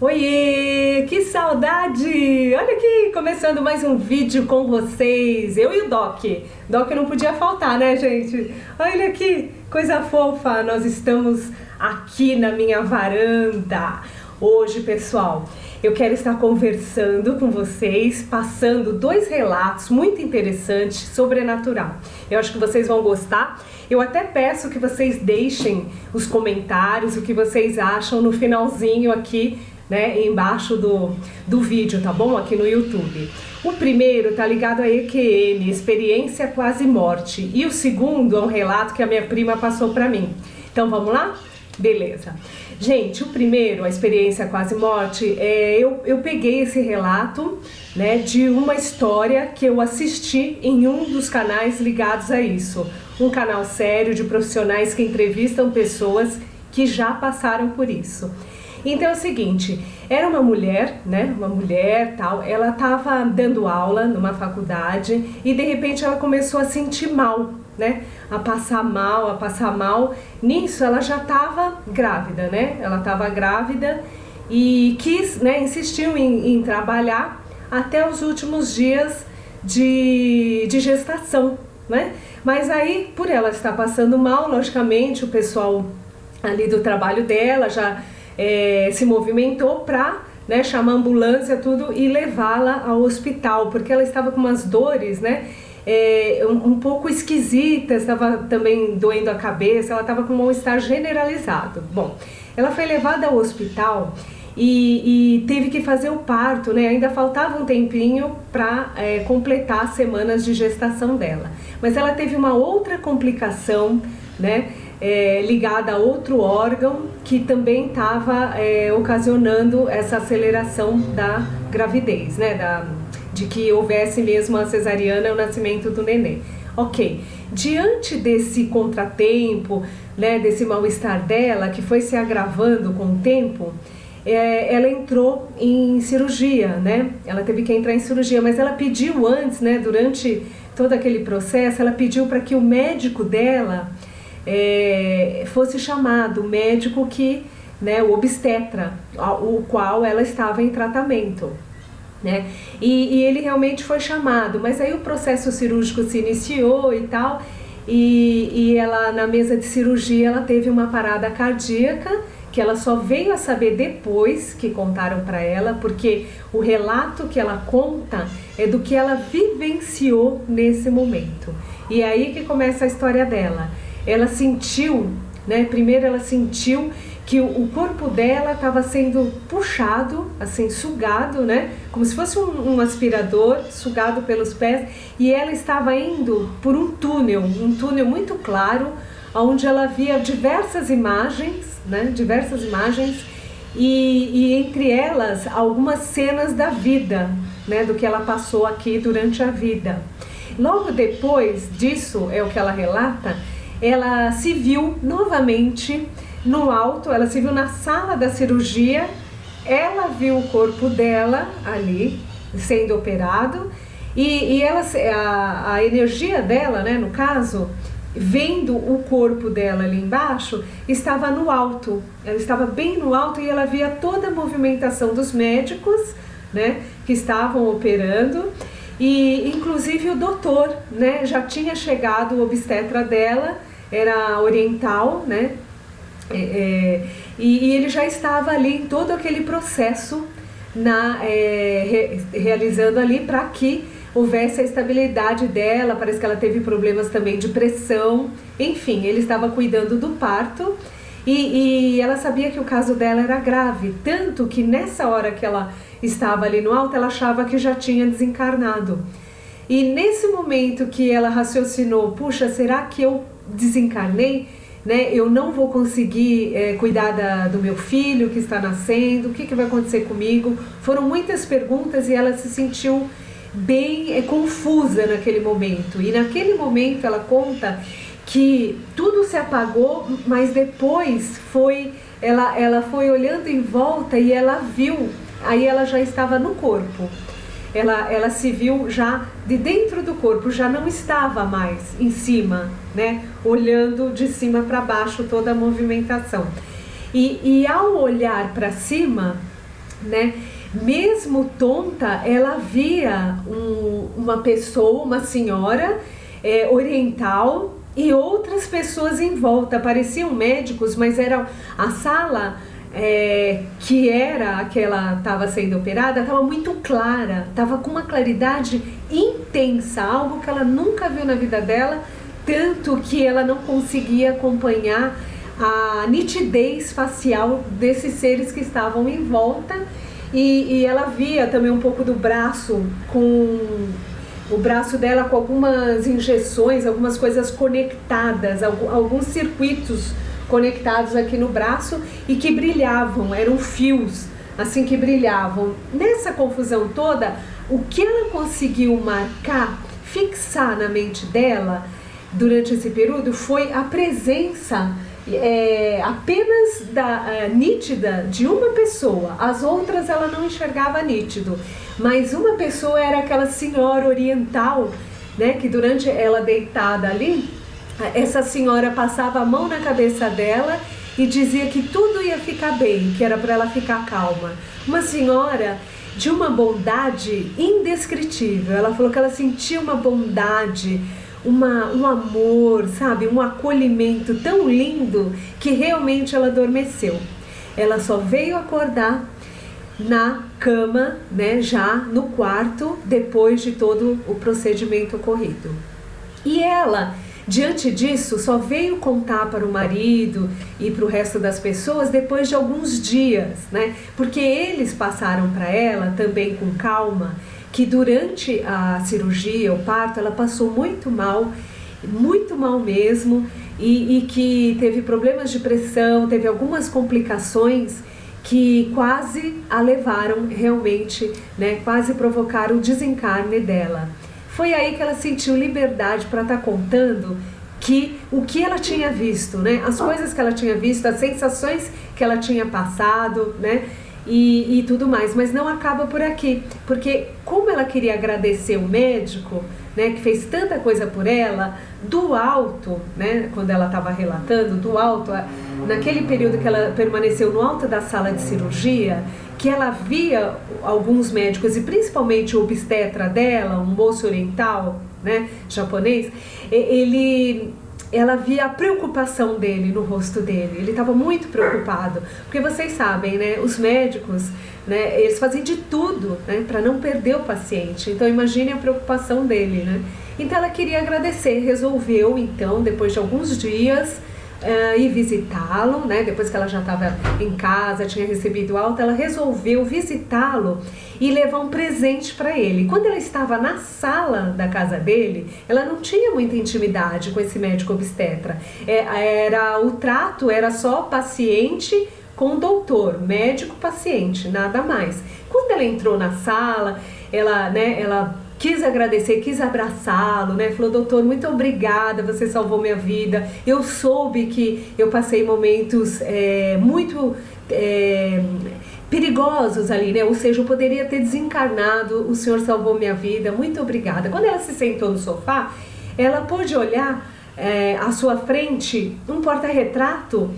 Oiê, que saudade! Olha aqui, começando mais um vídeo com vocês, eu e o Doc. Doc não podia faltar, né, gente? Olha aqui, coisa fofa, nós estamos aqui na minha varanda. Hoje, pessoal, eu quero estar conversando com vocês, passando dois relatos muito interessantes, sobrenatural. Eu acho que vocês vão gostar. Eu até peço que vocês deixem os comentários, o que vocês acham no finalzinho aqui, né, embaixo do vídeo, tá bom? Aqui no YouTube. O primeiro tá ligado a EQM, experiência quase morte. E o segundo é um relato que a minha prima passou pra mim. Então vamos lá? Beleza. Gente, o primeiro, a experiência quase morte, eu peguei esse relato, né, de uma história que eu assisti em um dos canais ligados a isso. Um canal sério de profissionais que entrevistam pessoas que já passaram por isso. Então é o seguinte, era uma mulher, né, tal, ela estava dando aula numa faculdade e de repente ela começou a sentir mal, né, a passar mal, nisso ela já estava grávida, né, ela estava grávida e quis, né, insistiu em trabalhar até os últimos dias de gestação, né, mas aí por ela estar passando mal, logicamente o pessoal ali do trabalho dela já se movimentou para, né, chamar a ambulância tudo e levá-la ao hospital, porque ela estava com umas dores, né, um pouco esquisitas, estava também doendo a cabeça, ela estava com um mal-estar generalizado. Bom, ela foi levada ao hospital e teve que fazer o parto, né, ainda faltava um tempinho para completar as semanas de gestação dela, mas ela teve uma outra complicação, né, ligada a outro órgão que também estava ocasionando essa aceleração da gravidez, né, de que houvesse mesmo a cesariana, o nascimento do nenê. Ok, diante desse contratempo, né, desse mal-estar dela, que foi se agravando com o tempo, ela entrou em cirurgia, né, ela teve que entrar em cirurgia, mas ela pediu antes, né, durante todo aquele processo, ela pediu para que o médico dela fosse chamado, o médico que, né, o obstetra, o qual ela estava em tratamento, né, e ele realmente foi chamado, mas aí o processo cirúrgico se iniciou e tal, e ela na mesa de cirurgia ela teve uma parada cardíaca, que ela só veio a saber depois que contaram para ela, porque o relato que ela conta é do que ela vivenciou nesse momento, e é aí que começa a história dela. Ela sentiu, né, primeiro ela sentiu que o corpo dela estava sendo puxado, assim, sugado, né, como se fosse um aspirador, sugado pelos pés, e ela estava indo por um túnel muito claro, onde ela via diversas imagens, né, e entre elas algumas cenas da vida, né, do que ela passou aqui durante a vida. Logo depois disso, é o que ela relata, ela se viu novamente no alto, ela se viu na sala da cirurgia, ela viu o corpo dela ali sendo operado e ela, a energia dela, né, no caso, vendo o corpo dela ali embaixo, estava no alto, ela estava bem no alto e ela via toda a movimentação dos médicos, né, que estavam operando. E inclusive o doutor, né, já tinha chegado, o obstetra dela era oriental, né, e ele já estava ali em todo aquele processo realizando ali para que houvesse a estabilidade dela. Parece que ela teve problemas também de pressão, enfim, ele estava cuidando do parto e ela sabia que o caso dela era grave, tanto que nessa hora que ela estava ali no alto, ela achava que já tinha desencarnado. E nesse momento que ela raciocinou, puxa, será que eu desencarnei? Né? Eu não vou conseguir cuidar do meu filho que está nascendo, o que vai acontecer comigo? Foram muitas perguntas e ela se sentiu bem confusa naquele momento. E naquele momento ela conta que tudo se apagou, mas depois ela foi olhando em volta e ela viu, aí ela já estava no corpo. Ela se viu já de dentro do corpo, já não estava mais em cima, né, olhando de cima para baixo toda a movimentação. E ao olhar para cima, né? Mesmo tonta, ela via uma pessoa, uma senhora oriental e outras pessoas em volta. Pareciam médicos, mas era a sala que era a que ela estava sendo operada, estava muito clara, estava com uma claridade intensa, algo que ela nunca viu na vida dela, tanto que ela não conseguia acompanhar a nitidez facial desses seres que estavam em volta. E ela via também um pouco do braço, com o braço dela com algumas injeções, algumas coisas conectadas, alguns circuitos conectados aqui no braço e que brilhavam, eram fios assim que brilhavam. Nessa confusão toda, o que ela conseguiu marcar, fixar na mente dela durante esse período foi a presença apenas nítida de uma pessoa. As outras ela não enxergava nítido, mas uma pessoa era aquela senhora oriental, né, que durante ela deitada ali, essa senhora passava a mão na cabeça dela e dizia que tudo ia ficar bem, que era para ela ficar calma. Uma senhora de uma bondade indescritível. Ela falou que ela sentia uma bondade, um amor, sabe, um acolhimento tão lindo que realmente ela adormeceu. Ela só veio acordar na cama, né, já no quarto, depois de todo o procedimento ocorrido. E ela, diante disso, só veio contar para o marido e para o resto das pessoas depois de alguns dias, né? Porque eles passaram para ela também com calma que durante a cirurgia, o parto, ela passou muito mal mesmo, e que teve problemas de pressão, teve algumas complicações que quase a levaram realmente, né? Quase provocaram o desencarne dela. Foi aí que ela sentiu liberdade para estar contando o que ela tinha visto, né? As coisas que ela tinha visto, as sensações que ela tinha passado, né? E tudo mais, mas não acaba por aqui, porque como ela queria agradecer o médico, né, que fez tanta coisa por ela, do alto, né, quando ela estava relatando, do alto, naquele período que ela permaneceu no alto da sala de cirurgia, que ela via alguns médicos, e principalmente o obstetra dela, um moço oriental, né, japonês, ela via a preocupação dele no rosto dele. Ele estava muito preocupado, porque vocês sabem, né, os médicos, né, eles fazem de tudo, né, para não perder o paciente. Então imagine a preocupação dele, né? Então ela queria agradecer, resolveu então, depois de alguns dias, ir visitá-lo, né? Depois que ela já estava em casa, tinha recebido alta, ela resolveu visitá-lo e levar um presente para ele. Quando ela estava na sala da casa dele, ela não tinha muita intimidade com esse médico obstetra. O trato era só paciente com doutor, médico-paciente, nada mais. Quando ela entrou na sala, ela quis agradecer, quis abraçá-lo, né? Falou: doutor, muito obrigada, você salvou minha vida. Eu soube que eu passei momentos muito perigosos ali, né? Ou seja, eu poderia ter desencarnado, o senhor salvou minha vida, muito obrigada. Quando ela se sentou no sofá, ela pôde olhar à sua frente um porta-retrato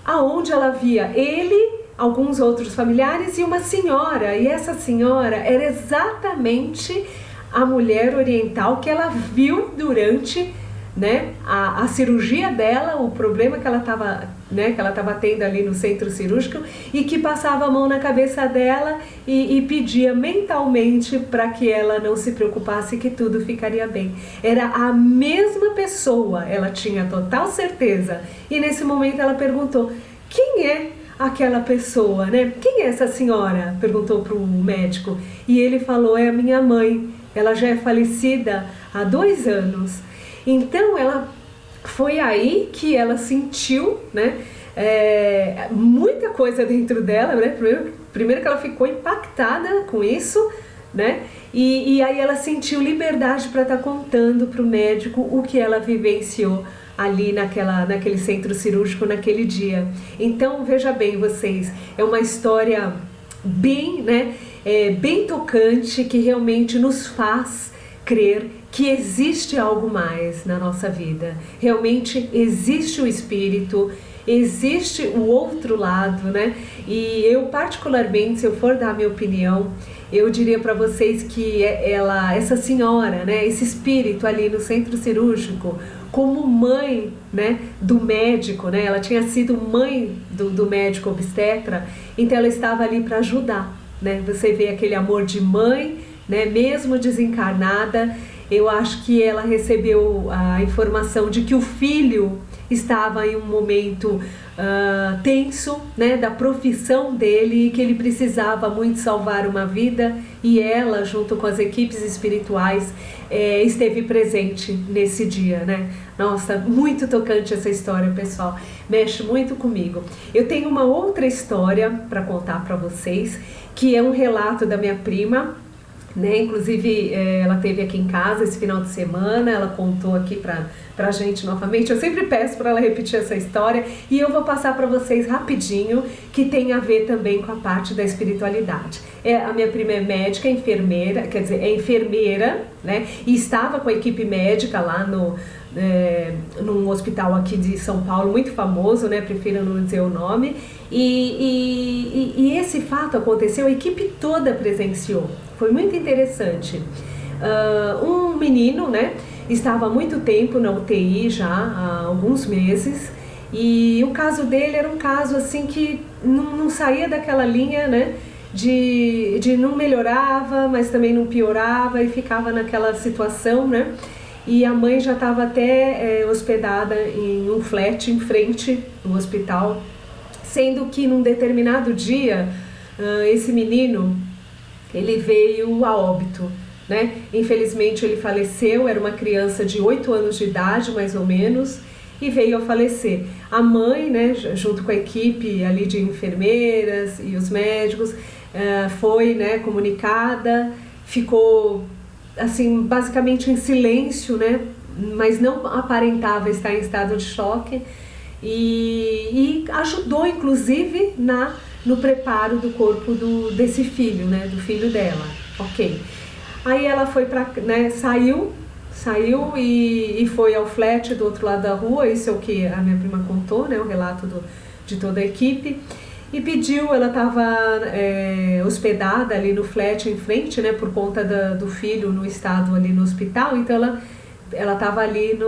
aonde ela via ele, alguns outros familiares e uma senhora. E essa senhora era exatamente a mulher oriental que ela viu durante, né, a cirurgia dela, o problema que ela estava, né, que ela estava tendo ali no centro cirúrgico, e que passava a mão na cabeça dela e pedia mentalmente para que ela não se preocupasse, que tudo ficaria bem. Era a mesma pessoa, ela tinha total certeza. E nesse momento ela perguntou: quem é aquela pessoa, né? Quem é essa senhora? Perguntou para o médico. E ele falou: é a minha mãe. Ela já é falecida há 2 anos. Então foi aí que ela sentiu, né, muita coisa dentro dela, né? Primeiro que ela ficou impactada com isso, né? E aí ela sentiu liberdade para estar contando para o médico o que ela vivenciou ali naquele centro cirúrgico naquele dia. Então veja bem vocês, é uma história bem, né, bem tocante, que realmente nos faz crer que existe algo mais na nossa vida. Realmente existe o espírito existe o outro lado, né? E eu particularmente, se eu for dar a minha opinião, eu diria para vocês que essa senhora, né, esse espírito ali no centro cirúrgico, como mãe, né, do médico, né, ela tinha sido mãe do médico obstetra, então ela estava ali para ajudar, né? Você vê aquele amor de mãe, né, mesmo desencarnada. Eu acho que ela recebeu a informação de que o filho estava em um momento tenso, né, da profissão dele, e que ele precisava muito salvar uma vida, e ela, junto com as equipes espirituais, esteve presente nesse dia, né? Nossa, muito tocante essa história, pessoal, mexe muito comigo. Eu tenho uma outra história para contar para vocês, que é um relato da minha prima, né? Inclusive ela esteve aqui em casa esse final de semana, ela contou aqui pra gente novamente. Eu sempre peço para ela repetir essa história, e eu vou passar para vocês rapidinho, que tem a ver também com a parte da espiritualidade. A minha prima é médica, enfermeira, quer dizer, é enfermeira, né? E estava com a equipe médica lá num hospital aqui de São Paulo, muito famoso, né? Prefiro não dizer o nome. E esse fato aconteceu, a equipe toda presenciou. Foi muito interessante. Um menino, né, estava há muito tempo na UTI já, há alguns meses, e o caso dele era um caso assim que não saía daquela linha, né, de não melhorava, mas também não piorava, e ficava naquela situação, né? E a mãe já estava até hospedada em um flat em frente do hospital, sendo que num determinado dia esse menino, ele veio a óbito, né? Infelizmente ele faleceu, era uma criança de 8 anos de idade, mais ou menos, e veio a falecer. A mãe, né, junto com a equipe ali de enfermeiras e os médicos, foi, né, comunicada, ficou assim, basicamente em silêncio, né? Mas não aparentava estar em estado de choque, e ajudou inclusive no preparo do corpo desse filho, né? Do filho dela, ok. Aí ela foi né, saiu e foi ao flat do outro lado da rua, isso é o que a minha prima contou, né? O relato de toda a equipe. E pediu, ela estava hospedada ali no flat em frente, né, por conta do filho no estado ali no hospital, então ela estava ali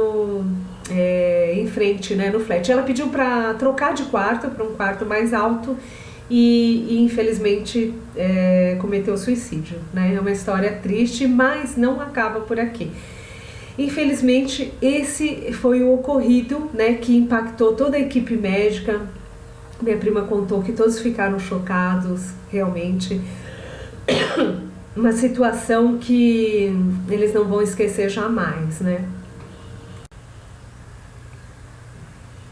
em frente, né, no flat. Ela pediu para trocar de quarto, para um quarto mais alto, e infelizmente cometeu suicídio, né? É uma história triste, mas não acaba por aqui. Infelizmente esse foi o ocorrido, né, que impactou toda a equipe médica. Minha prima contou que todos ficaram chocados, realmente. Uma situação que eles não vão esquecer jamais, né?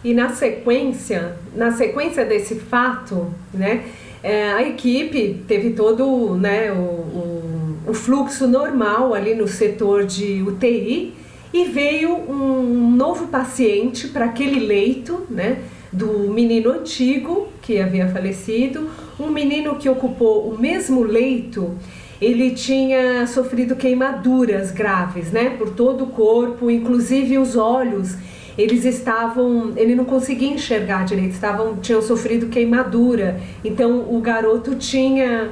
E na sequência desse fato, né, a equipe teve todo, né, o fluxo normal ali no setor de UTI, e veio um novo paciente para aquele leito, né, do menino antigo que havia falecido, um menino que ocupou o mesmo leito. Ele tinha sofrido queimaduras graves, né, por todo o corpo, inclusive os olhos, ele não conseguia enxergar direito, tinham sofrido queimadura, então o garoto tinha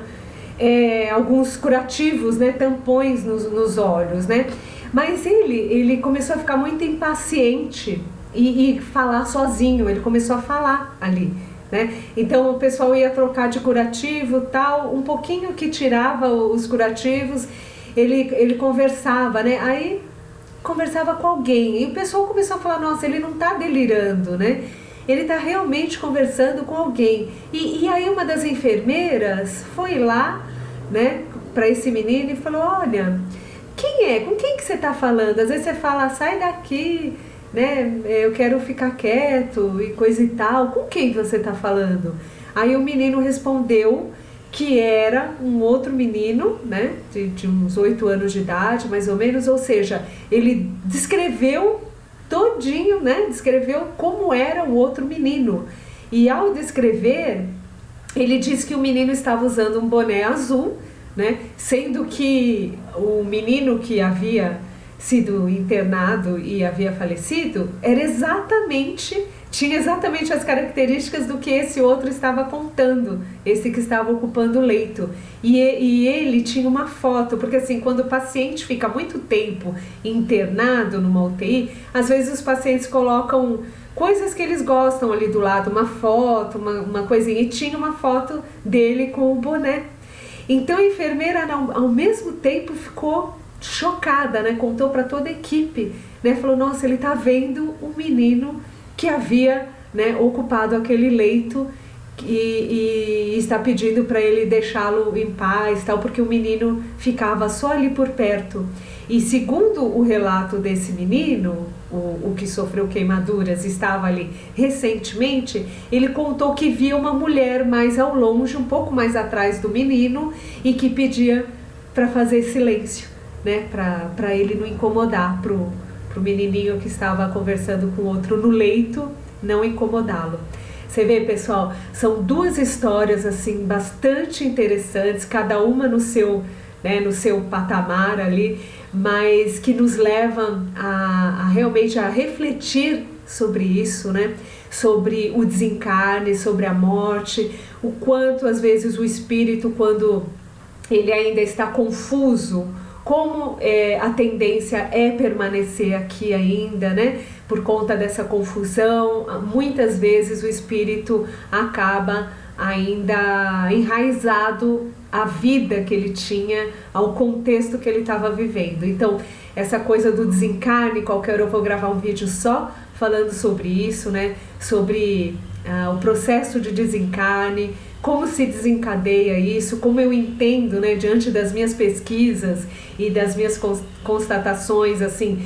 alguns curativos, né, tampões nos olhos, né, mas ele começou a ficar muito impaciente e falar sozinho, ele começou a falar ali, né? Então o pessoal ia trocar de curativo, tal, um pouquinho que tirava os curativos, ele conversava, né? Aí conversava com alguém, e o pessoal começou a falar, nossa, ele não está delirando, né? Ele está realmente conversando com alguém. E aí uma das enfermeiras foi lá, né, para esse menino e falou, olha, com quem que você está falando? Às vezes você fala, sai daqui, né, eu quero ficar quieto e coisa e tal, com quem você está falando? Aí o menino respondeu que era um outro menino, né, de uns 8 anos de idade, mais ou menos, ou seja, ele descreveu todinho, né, descreveu como era o outro menino, e ao descrever, ele disse que o menino estava usando um boné azul, né, sendo que o menino que havia sido internado e havia falecido, tinha exatamente as características do que esse outro estava contando, esse que estava ocupando o leito. E ele tinha uma foto, porque assim, quando o paciente fica muito tempo internado numa UTI, às vezes os pacientes colocam coisas que eles gostam ali do lado, uma foto, uma coisinha, e tinha uma foto dele com o boné. Então a enfermeira, ao mesmo tempo, ficou chocada, né? Contou para toda a equipe, né? Falou, nossa, ele tá vendo um menino que havia, né, ocupado aquele leito e está pedindo para ele deixá-lo em paz, tal, porque o menino ficava só ali por perto. E segundo o relato desse menino, o que sofreu queimaduras, estava ali recentemente, ele contou que via uma mulher mais ao longe, um pouco mais atrás do menino, e que pedia para fazer silêncio, né, para ele não incomodar, pro menininho que estava conversando com outro no leito, não incomodá-lo. Você vê, pessoal, são duas histórias assim bastante interessantes, cada uma no seu patamar ali, mas que nos levam a realmente a refletir sobre isso, né? Sobre o desencarne, sobre a morte, o quanto às vezes o espírito, quando ele ainda está confuso, como a tendência é permanecer aqui ainda, né? Por conta dessa confusão, muitas vezes o espírito acaba ainda enraizado à vida que ele tinha, ao contexto que ele estava vivendo. Então, essa coisa do desencarne, qualquer hora eu vou gravar um vídeo só falando sobre isso, né? Sobre o processo de desencarne, como se desencadeia isso, como eu entendo, né, diante das minhas pesquisas e das minhas constatações, assim,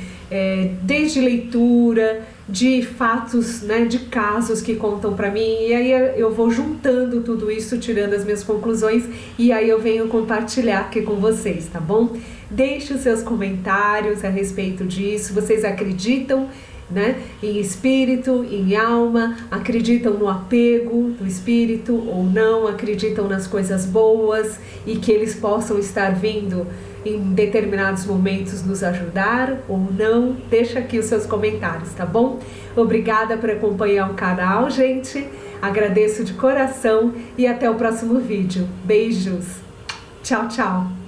desde leitura, de fatos, né, de casos que contam para mim, e aí eu vou juntando tudo isso, tirando as minhas conclusões, e aí eu venho compartilhar aqui com vocês, tá bom? Deixe os seus comentários a respeito disso. Vocês acreditam, né, em espírito, em alma? Acreditam no apego do espírito ou não? Acreditam nas coisas boas e que eles possam estar vindo em determinados momentos nos ajudar ou não? Deixa aqui os seus comentários, tá bom? Obrigada por acompanhar o canal, gente. Agradeço de coração e até o próximo vídeo. Beijos. Tchau, tchau.